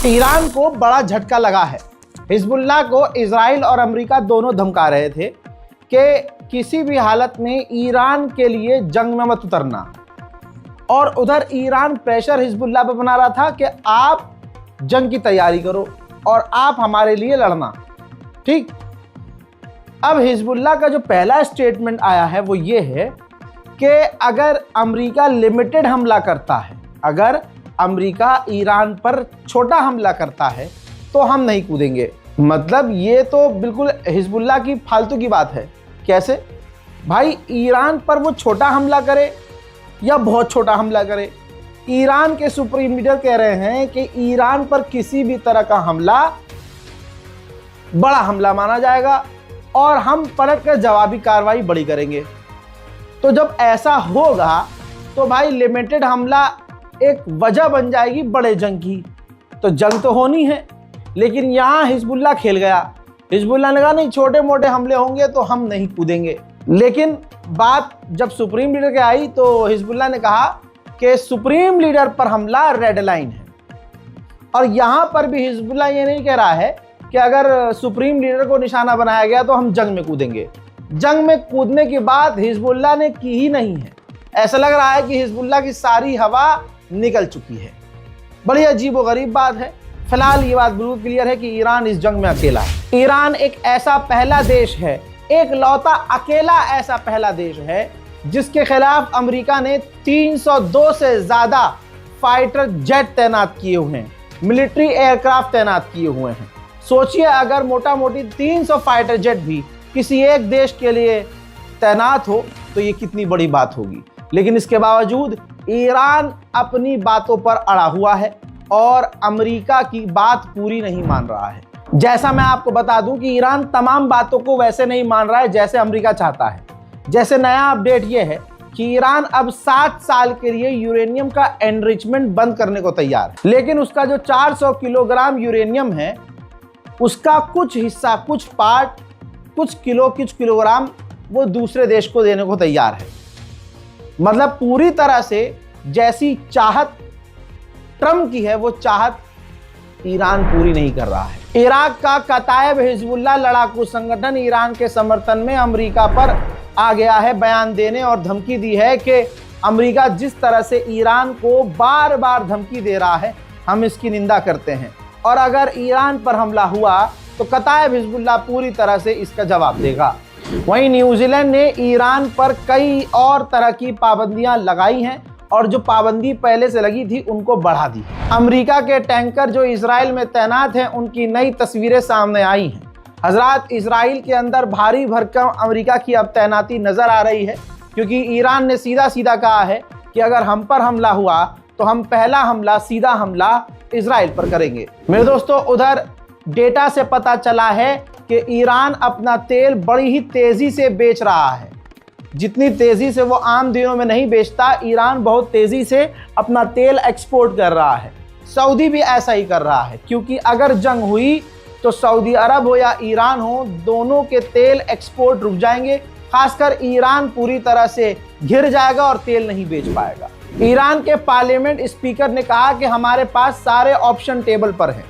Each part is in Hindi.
ईरान को बड़ा झटका लगा है। हिजबुल्लाह को इजराइल और अमेरिका दोनों धमका रहे थे कि किसी भी हालत में ईरान के लिए जंग में मत उतरना, और उधर ईरान प्रेशर हिजबुल्लाह पर बना रहा था कि आप जंग की तैयारी करो और आप हमारे लिए लड़ना। ठीक, अब हिजबुल्लाह का जो पहला स्टेटमेंट आया है वो ये है कि अगर अमेरिका लिमिटेड हमला करता है, अगर अमेरिका ईरान पर छोटा हमला करता है तो हम नहीं कूदेंगे। मतलब ये तो बिल्कुल हिजबुल्लाह की फालतू की बात है। कैसे भाई, ईरान पर वो छोटा हमला करे या बहुत छोटा हमला करे? ईरान के सुप्रीम लीडर कह रहे हैं कि ईरान पर किसी भी तरह का हमला बड़ा हमला माना जाएगा और हम पलट कर जवाबी कार्रवाई बड़ी करेंगे। तो जब ऐसा होगा तो भाई लिमिटेड हमला एक वजह बन जाएगी बड़े जंग की। तो जंग तो होनी है, लेकिन यहाँ हिजबुल्लाह खेल गया। हिजबुल्लाह ने कहा नहीं, छोटे मोटे हमले होंगे तो हम नहीं कूदेंगे। लेकिन बात जब सुप्रीम लीडर के आई तो हिजबुल्लाह ने कहा कि सुप्रीम लीडर पर हमला रेड लाइन है। और यहाँ पर भी हिजबुल्लाह ये नहीं कह रहा है कि अगर सुप्रीम लीडर को निशाना बनाया गया तो हम जंग में कूदेंगे। जंग में कूदने की बात हिजबुल्लाह ने की ही नहीं है। ऐसा लग रहा है कि हिजबुल्लाह की सारी हवा निकल चुकी है। बड़ी अजीबोगरीब बात है। फिलहाल ये बात बिल्कुल क्लियर है कि ईरान इस जंग में अकेला है। ईरान एक ऐसा पहला देश है, एक लौता अकेला ऐसा पहला देश है जिसके खिलाफ अमेरिका ने 302 से ज्यादा फाइटर जेट तैनात किए हुए हैं, मिलिट्री एयरक्राफ्ट तैनात किए हुए हैं। सोचिए अगर मोटा मोटी 300 फाइटर जेट भी किसी एक देश के लिए तैनात हो तो ये कितनी बड़ी बात होगी। लेकिन इसके बावजूद ईरान अपनी बातों पर अड़ा हुआ है और अमेरिका की बात पूरी नहीं मान रहा है। जैसा मैं आपको बता दूं कि ईरान तमाम बातों को वैसे नहीं मान रहा है जैसे अमेरिका चाहता है। जैसे नया अपडेट ये है कि ईरान अब 60 साल के लिए यूरेनियम का एनरिचमेंट बंद करने को तैयार है, लेकिन उसका जो 400 किलोग्राम यूरेनियम है उसका कुछ हिस्सा, कुछ पार्ट, कुछ किलोग्राम वो दूसरे देश को देने को तैयार है। मतलब पूरी तरह से जैसी चाहत ट्रम्प की है वो चाहत ईरान पूरी नहीं कर रहा है। इराक का कतायब हिजबुल्लाह लड़ाकू संगठन ईरान के समर्थन में अमेरिका पर आ गया है बयान देने और धमकी दी है कि अमेरिका जिस तरह से ईरान को बार बार धमकी दे रहा है हम इसकी निंदा करते हैं, और अगर ईरान पर हमला हुआ तो कतायब हिजबुल्लाह पूरी तरह से इसका जवाब देगा। वहीं न्यूजीलैंड ने ईरान पर कई और तरह की पाबंदियां लगाई हैं और जो पाबंदी पहले से लगी थी उनको बढ़ा दी। अमेरिका के टैंकर जो इजराइल में तैनात हैं उनकी नई तस्वीरें सामने आई हैं। हजरात, इजराइल के अंदर भारी भरकम अमेरिका की अब तैनाती नजर आ रही है, क्योंकि ईरान ने सीधा सीधा कहा है कि अगर हम पर हमला हुआ तो हम पहला हमला, सीधा हमला इजराइल पर करेंगे। मेरे दोस्तों, उधर डेटा से पता चला है कि ईरान अपना तेल बड़ी ही तेजी से बेच रहा है। जितनी तेजी से वो आम दिनों में नहीं बेचता, ईरान बहुत तेजी से अपना तेल एक्सपोर्ट कर रहा है। सऊदी भी ऐसा ही कर रहा है, क्योंकि अगर जंग हुई तो सऊदी अरब हो या ईरान हो, दोनों के तेल एक्सपोर्ट रुक जाएंगे। खासकर ईरान पूरी तरह से घिर जाएगा और तेल नहीं बेच पाएगा। ईरान के पार्लियामेंट स्पीकर ने कहा कि हमारे पास सारे ऑप्शन टेबल पर हैं।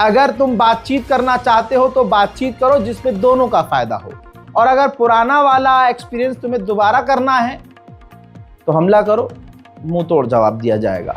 अगर तुम बातचीत करना चाहते हो तो बातचीत करो जिसमें दोनों का फायदा हो, और अगर पुराना वाला एक्सपीरियंस तुम्हें दोबारा करना है तो हमला करो, मुंह तोड़ जवाब दिया जाएगा।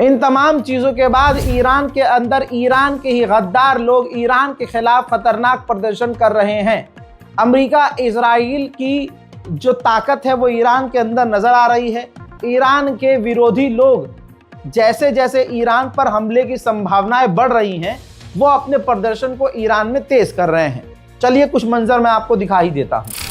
इन तमाम चीज़ों के बाद ईरान के अंदर ईरान के ही गद्दार लोग ईरान के खिलाफ खतरनाक प्रदर्शन कर रहे हैं। अमेरिका इजराइल की जो ताकत है वो ईरान के अंदर नज़र आ रही है। ईरान के विरोधी लोग जैसे जैसे ईरान पर हमले की संभावनाएं बढ़ रही हैं, वो अपने प्रदर्शन को ईरान में तेज कर रहे हैं। चलिए कुछ मंजर मैं आपको दिखा ही देता हूं।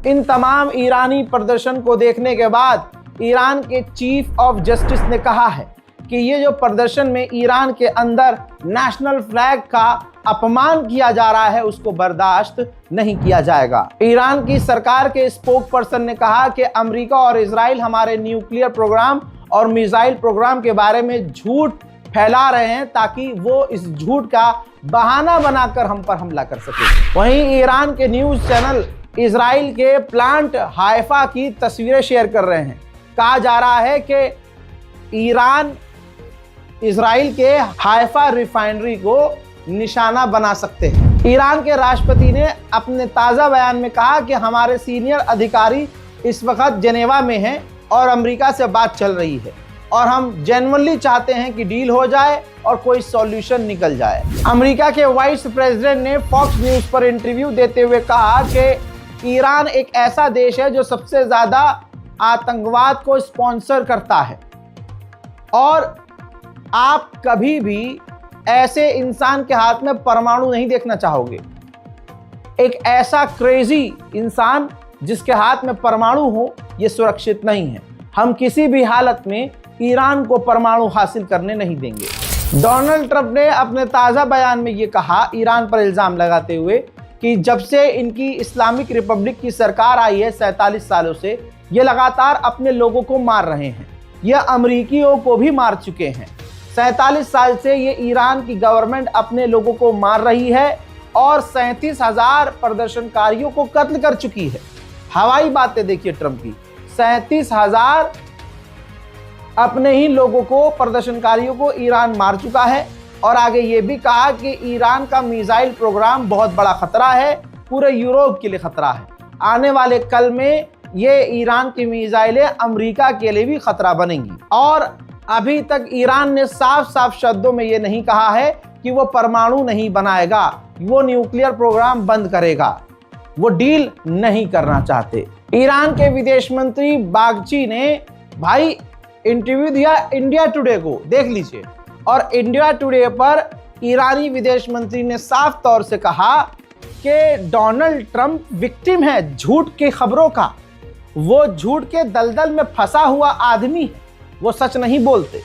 इन तमाम ईरानी प्रदर्शन को देखने के बाद ईरान के चीफ ऑफ जस्टिस ने कहा है कि ये जो प्रदर्शन में ईरान के अंदर नेशनल फ्लैग का अपमान किया जा रहा है उसको बर्दाश्त नहीं किया जाएगा। ईरान की सरकार के स्पोक पर्सन ने कहा कि अमेरिका और इजराइल हमारे न्यूक्लियर प्रोग्राम और मिसाइल प्रोग्राम के बारे में झूठ फैला रहे हैं ताकि वो इस झूठ का बहाना बनाकर हम पर हमला कर सके। वहीं ईरान के न्यूज़ चैनल इजराइल के प्लांट हाइफा की तस्वीरें शेयर कर रहे हैं। कहा जा रहा है कि ईरान इजराइल के हाइफा रिफाइनरी को निशाना बना सकते हैं। ईरान के राष्ट्रपति ने अपने ताज़ा बयान में कहा कि हमारे सीनियर अधिकारी इस वक्त जेनेवा में हैं और अमेरिका से बात चल रही है और हम जेन्युइनली चाहते हैं कि डील हो जाए और कोई सॉल्यूशन निकल जाए। अमेरिका के वाइस प्रेसिडेंट ने फॉक्स न्यूज़ पर इंटरव्यू देते हुए कहा कि ईरान एक ऐसा देश है जो सबसे ज़्यादा आतंकवाद को स्पॉन्सर करता है और आप कभी भी ऐसे इंसान के हाथ में परमाणु नहीं देखना चाहोगे। एक ऐसा क्रेजी इंसान जिसके हाथ में परमाणु हो, यह सुरक्षित नहीं है। हम किसी भी हालत में ईरान को परमाणु हासिल करने नहीं देंगे। डोनाल्ड ट्रंप ने अपने ताज़ा बयान में यह कहा, ईरान पर इल्ज़ाम लगाते हुए, कि जब से इनकी इस्लामिक रिपब्लिक की सरकार आई है 47 सालों से, ये लगातार अपने लोगों को मार रहे हैं। यह अमरीकियों को भी मार चुके हैं। 47 साल से ये ईरान की गवर्नमेंट अपने लोगों को मार रही है और 37,000 प्रदर्शनकारियों को कत्ल कर चुकी है। हवाई बातें देखिए ट्रंप की, 37,000 अपने ही लोगों को, प्रदर्शनकारियों को ईरान मार चुका है। और आगे ये भी कहा कि ईरान का मिसाइल प्रोग्राम बहुत बड़ा खतरा है, पूरे यूरोप के लिए खतरा है। आने वाले कल में ये ईरान की मिसाइलें अमेरिका के लिए भी खतरा बनेंगी। और अभी तक ईरान ने साफ साफ शब्दों में ये नहीं कहा है कि वो परमाणु नहीं बनाएगा, वो न्यूक्लियर प्रोग्राम बंद करेगा, वो डील नहीं करना चाहते। ईरान के विदेश मंत्री बागची ने भाई इंटरव्यू दिया इंडिया टुडे को, देख लीजिए। और इंडिया टुडे पर ईरानी विदेश मंत्री ने साफ तौर से कहा कि डोनाल्ड ट्रंप विक्टिम है झूठ की खबरों का। वो झूठ के दलदल में फंसा हुआ आदमी है, वो सच नहीं बोलते।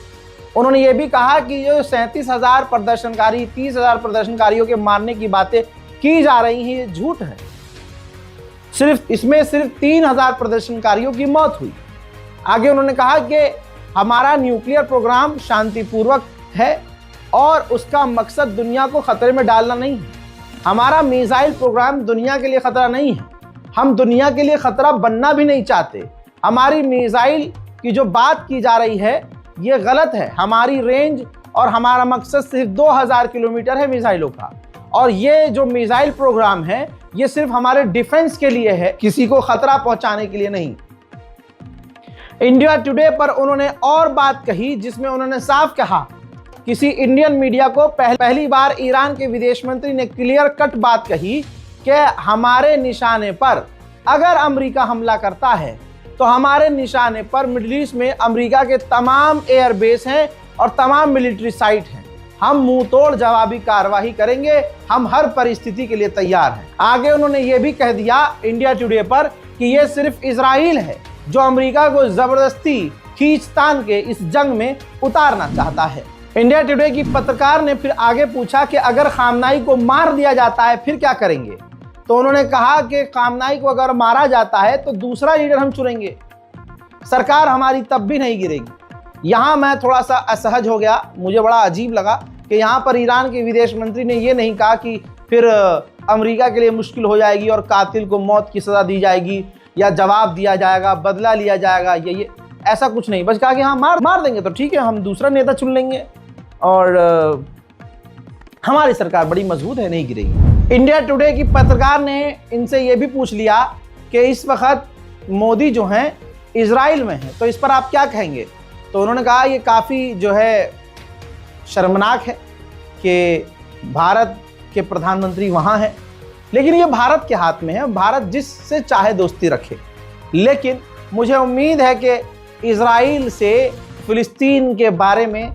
उन्होंने ये भी कहा कि जो 37,000 प्रदर्शनकारी, 30,000 प्रदर्शनकारियों के मारने की बातें की जा रही हैं, ये झूठ है। सिर्फ 3,000 प्रदर्शनकारियों की मौत हुई। आगे उन्होंने कहा कि हमारा न्यूक्लियर प्रोग्राम शांतिपूर्वक है और उसका मकसद दुनिया को खतरे में डालना नहीं है। हमारा मिसाइल प्रोग्राम दुनिया के लिए खतरा नहीं है, हम दुनिया के लिए खतरा बनना भी नहीं चाहते। हमारी मिसाइल की जो बात की जा रही है ये गलत है। हमारी रेंज और हमारा मकसद सिर्फ 2000 किलोमीटर है मिसाइलों का, और ये जो मिसाइल प्रोग्राम है ये सिर्फ हमारे डिफेंस के लिए है, किसी को खतरा पहुंचाने के लिए नहीं। इंडिया टुडे पर उन्होंने और बात कही जिसमें उन्होंने साफ कहा, किसी इंडियन मीडिया को पहली बार ईरान के विदेश मंत्री ने क्लियर कट बात कही कि हमारे निशाने पर अगर अमेरिका हमला करता है तो हमारे निशाने पर मिडिल ईस्ट में अमेरिका के तमाम एयरबेस हैं और तमाम मिलिट्री साइट हैं। हम मुंह तोड़ जवाबी कार्रवाई करेंगे, हम हर परिस्थिति के लिए तैयार हैं। आगे उन्होंने ये भी कह दिया इंडिया टुडे पर कि ये सिर्फ इजराइल है जो अमेरिका को जबरदस्ती खींचतान के इस जंग में उतारना चाहता है। इंडिया टुडे की पत्रकार ने फिर आगे पूछा कि अगर खामनाई को मार दिया जाता है फिर क्या करेंगे? तो उन्होंने कहा कि खामनाई को अगर मारा जाता है तो दूसरा लीडर हम चुनेंगे, सरकार हमारी तब भी नहीं गिरेगी। यहाँ मैं थोड़ा सा असहज हो गया, मुझे बड़ा अजीब लगा कि यहाँ पर ईरान के विदेश मंत्री ने ये नहीं कहा कि फिर अमेरिका के लिए मुश्किल हो जाएगी और कातिल को मौत की सज़ा दी जाएगी या जवाब दिया जाएगा, बदला लिया जाएगा, ये ऐसा कुछ नहीं। बस कहा कि हाँ मार देंगे तो ठीक है, हम दूसरा नेता चुन लेंगे और हमारी सरकार बड़ी मजबूत है, नहीं गिरेगी। इंडिया टुडे की पत्रकार ने इनसे ये भी पूछ लिया कि इस वक्त मोदी जो हैं इजराइल में हैं, तो इस पर आप क्या कहेंगे? तो उन्होंने कहा ये काफ़ी जो है शर्मनाक है कि भारत के प्रधानमंत्री वहाँ हैं, लेकिन ये भारत के हाथ में है, भारत जिससे चाहे दोस्ती रखे। लेकिन मुझे उम्मीद है कि इजराइल से फिलिस्तीन के बारे में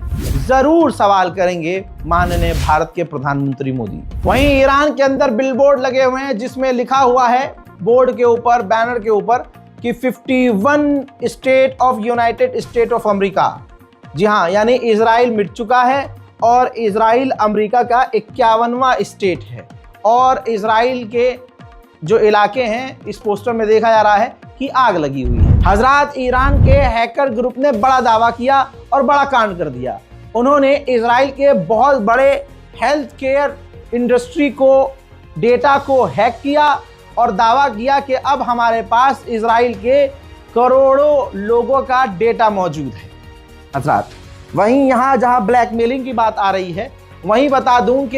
ज़रूर सवाल करेंगे माननीय भारत के प्रधानमंत्री मोदी। वहीं ईरान के अंदर बिलबोर्ड लगे हुए हैं जिसमें लिखा हुआ है बोर्ड के ऊपर, बैनर के ऊपर कि 51 state of United State of America. जी हाँ, यानी इजराइल मिट चुका है और इजराइल अमेरिका का 51वां स्टेट है। और इजराइल के जो इलाके हैं इस पोस्टर में देखा जा रहा है कि आग लगी हुई है। हजरात, ईरान के हैकर ग्रुप ने बड़ा दावा किया और बड़ा कांड कर दिया। उन्होंने इजराइल के बहुत बड़े हेल्थ केयर इंडस्ट्री को, डेटा को हैक किया और दावा किया कि अब हमारे पास इजराइल के करोड़ों लोगों का डेटा मौजूद है। हजरात, वहीं यहाँ जहाँ ब्लैकमेलिंग की बात आ रही है, वहीं बता दूं कि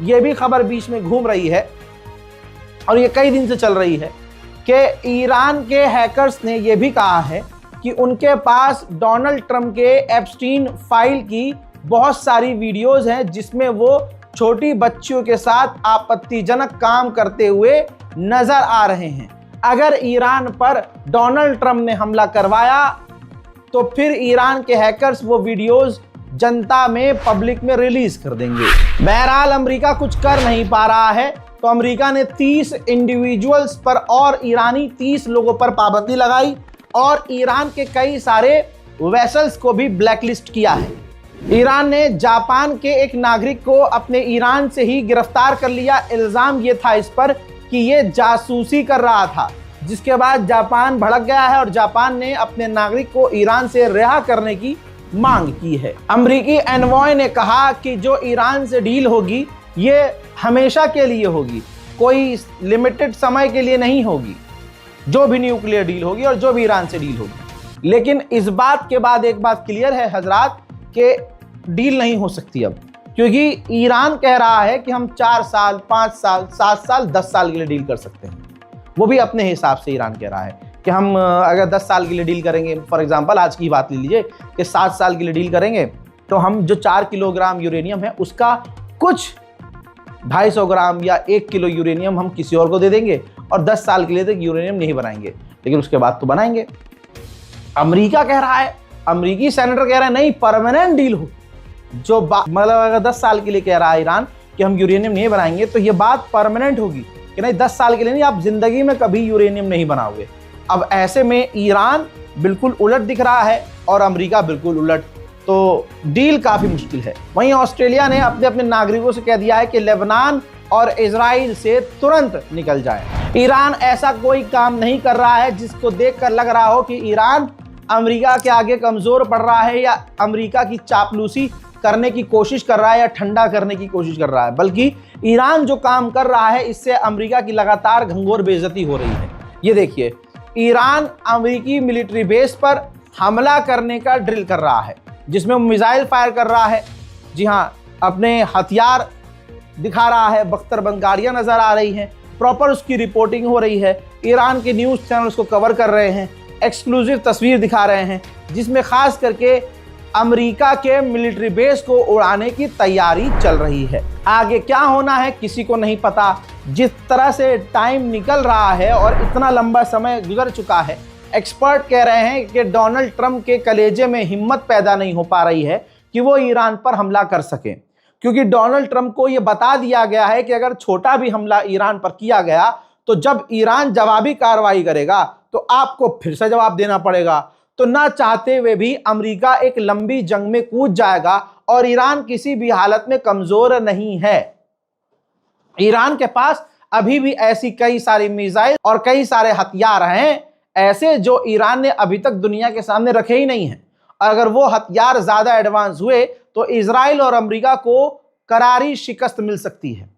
ये भी खबर बीच में घूम रही है और ये कई दिन से चल रही है कि ईरान के हैकर्स ने ये भी कहा है कि उनके पास डोनाल्ड ट्रंप के एप्स्टीन फाइल की बहुत सारी वीडियोस हैं जिसमें वो छोटी बच्चियों के साथ आपत्तिजनक काम करते हुए नजर आ रहे हैं। अगर ईरान पर डोनाल्ड ट्रंप ने हमला करवाया तो फिर ईरान के हैकर्स वो वीडियोस जनता में, पब्लिक में रिलीज कर देंगे। बहरहाल अमेरिका कुछ कर नहीं पा रहा है तो अमेरिका ने 30 इंडिविजुअल्स पर और ईरानी 30 लोगों पर पाबंदी लगाई और ईरान के कई सारे वेसल्स को भी ब्लैकलिस्ट किया है। ईरान ने जापान के एक नागरिक को अपने ईरान से ही गिरफ्तार कर लिया। इल्जाम ये था इस पर कि ये जासूसी कर रहा था, जिसके बाद जापान भड़क गया है और जापान ने अपने नागरिक को ईरान से रिहा करने की मांग की है। अमेरिकी एनवॉय ने कहा कि जो ईरान से डील होगी ये हमेशा के लिए होगी, कोई लिमिटेड समय के लिए नहीं होगी, जो भी न्यूक्लियर डील होगी और जो भी ईरान से डील होगी। लेकिन इस बात के बाद एक बात क्लियर है हजरात कि डील नहीं हो सकती अब, क्योंकि ईरान कह रहा है कि हम 4 साल, 5 साल, 7 साल, 10 साल के लिए डील कर सकते हैं। वो भी अपने हिसाब से ईरान कह रहा है कि हम अगर 10 साल के लिए डील करेंगे, फॉर एग्जांपल आज की बात ले लीजिए कि 7 साल के लिए डील करेंगे तो हम जो 4 किलोग्राम यूरेनियम है उसका कुछ 250 ग्राम या 1 किलो यूरेनियम हम किसी और को दे देंगे और 10 साल के लिए तक यूरेनियम नहीं बनाएंगे, लेकिन उसके बाद तो बनाएंगे। अमेरिका कह रहा है, अमेरिकी सेनेटर कह रहा है नहीं, परमानेंट डील हो। जो मतलब अगर 10 साल के लिए कह रहा है ईरान कि हम यूरेनियम नहीं बनाएंगे तो ये बात परमानेंट होगी कि नहीं, 10 साल के लिए नहीं, आप जिंदगी में कभी यूरेनियम नहीं बनाओगे। अब ऐसे में ईरान बिल्कुल उलट दिख रहा है और अमेरिका बिल्कुल उलट, तो डील काफ़ी मुश्किल है। वहीं ऑस्ट्रेलिया ने अपने अपने नागरिकों से कह दिया है कि लेबनान और इजराइल से तुरंत निकल जाए। ईरान ऐसा कोई काम नहीं कर रहा है जिसको देखकर लग रहा हो कि ईरान अमेरिका के आगे कमज़ोर पड़ रहा है या अमेरिका की चापलूसी करने की कोशिश कर रहा है या ठंडा करने की कोशिश कर रहा है, बल्कि ईरान जो काम कर रहा है इससे अमेरिका की लगातार घंघोर बेइज्जती हो रही है। ये देखिए, ईरान अमेरिकी मिलिट्री बेस पर हमला करने का ड्रिल कर रहा है जिसमें मिसाइल फायर कर रहा है। जी हाँ, अपने हथियार दिखा रहा है, बख्तरबंद गाड़ियाँ नज़र आ रही हैं, प्रॉपर उसकी रिपोर्टिंग हो रही है। ईरान के न्यूज़ चैनल उसको कवर कर रहे हैं, एक्सक्लूसिव तस्वीर दिखा रहे हैं जिसमें ख़ास करके अमेरिका के मिलिट्री बेस को उड़ाने की तैयारी चल रही है। आगे क्या होना है किसी को नहीं पता। जिस तरह से टाइम निकल रहा है और इतना लंबा समय गुजर चुका है, एक्सपर्ट कह रहे हैं कि डोनाल्ड ट्रंप के कलेजे में हिम्मत पैदा नहीं हो पा रही है कि वो ईरान पर हमला कर सकें, क्योंकि डोनाल्ड ट्रंप को यह बता दिया गया है कि अगर छोटा भी हमला ईरान पर किया गया तो जब ईरान जवाबी कार्रवाई करेगा तो आपको फिर से जवाब देना पड़ेगा। तो ना चाहते हुए भी अमेरिका एक लंबी जंग में कूद जाएगा और ईरान किसी भी हालत में कमजोर नहीं है। ईरान के पास अभी भी ऐसी कई सारी मिसाइल और कई सारे हथियार हैं ऐसे जो ईरान ने अभी तक दुनिया के सामने रखे ही नहीं हैं। और अगर वो हथियार ज्यादा एडवांस हुए तो इजराइल और अमेरिका को करारी शिकस्त मिल सकती है।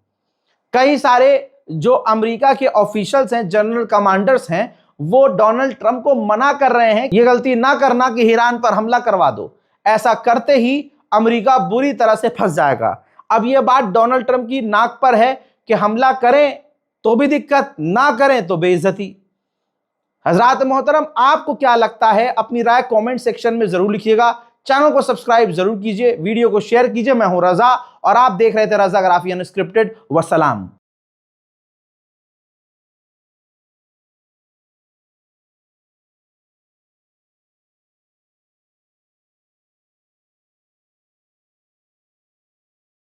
कई सारे जो अमेरिका के ऑफिशियल्स हैं, जनरल कमांडर्स हैं, वो डोनाल्ड ट्रंप को मना कर रहे हैं ये गलती ना करना कि ईरान पर हमला करवा दो। ऐसा करते ही अमेरिका बुरी तरह से फंस जाएगा। अब यह बात डोनाल्ड ट्रंप की नाक पर है कि हमला करें तो भी दिक्कत, ना करें तो बेइज्जती। हजरात मोहतरम, आपको क्या लगता है? अपनी राय कमेंट सेक्शन में जरूर लिखिएगा। चैनल को सब्सक्राइब जरूर कीजिए, वीडियो को शेयर कीजिए। मैं हूं रजा और आप देख रहे थे रजाग्राफी अनस्क्रिप्टेड। वसलाम।